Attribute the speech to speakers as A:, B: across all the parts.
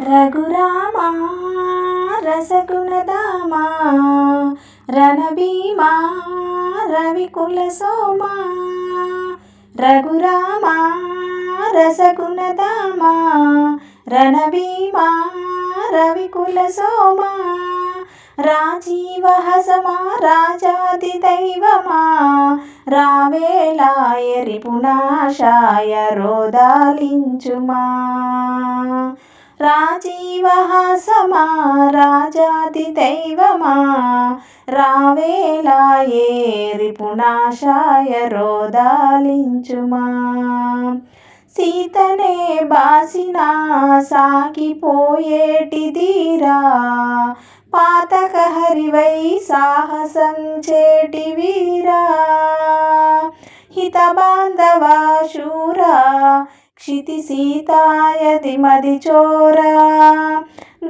A: రఘురామా రసగుణధామా రణభీమా రవికుల సోమా రఘురామా రసగుణధామా రణభీమా రవికుల సోమా రాజీవహసమా రాజాది దైవమా రావేలాయ రిపుణాశాయ రోదాలించుమా రాజీవహాసమా రాజాది దైవమా రావేలాయే రిపుణాశాయ రోదాలించుమా సీతనే బాసిన సాగిపోయేటి ధీరా పాతక హరివై సాహసం చేటి వీరా హితబాంధవా శూరా క్షితి సీతాయది మది చోరా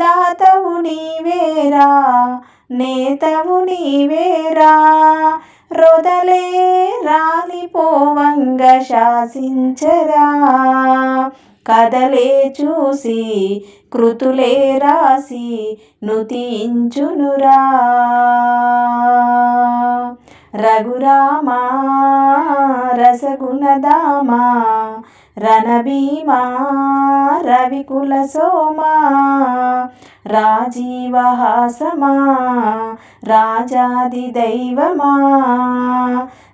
A: దాతవు నీవేరా నేతవు నీవేరా రొదలే రాలిపోవంగ శాసించరా కదలే చూసి కృతులే రాసి నుతించునురా రఘురామా రసగుణధామా రణభీమా రవికుల సోమా రాజీవహాసమా రాజాది దైవమా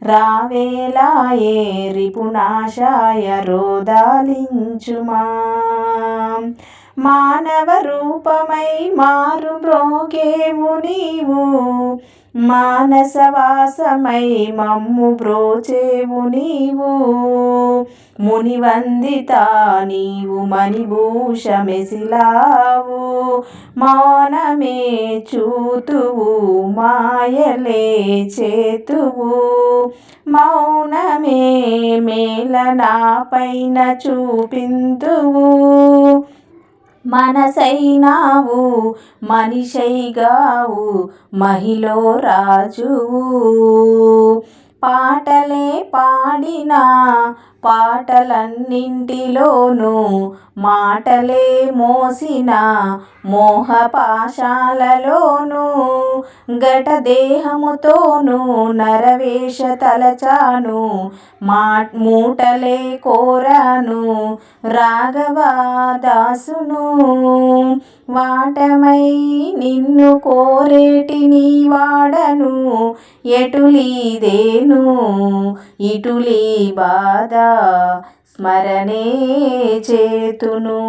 A: రావేలాయే రిపుణాశాయ రోదాలించుమా మానవ రూపమై మారు బ్రోగేవు నీవు మానసవాసమై మమ్ము బ్రోచేవు నీవు మునివందిత నీవు మణిభూషమెసిలావు మౌనమే చూతువు మాయలే చేతువు మౌనమే మేలనా పైన చూపింతువు మనసైనావు మనిషైగావు మహిలో రాజువు పాటలే పాడిన పాటలన్నింటిలోనూ మాటలే మోసిన మోహపాశాలలోనూ ఘటదేహముతోనూ నరవేష తలచాను మూటలే కోరాను రాఘవదాసును వాటమై నిన్ను కోరేటి నీ వాడను ఎటులీదేను ఇటులీ బాధ స్మరణే చేతును.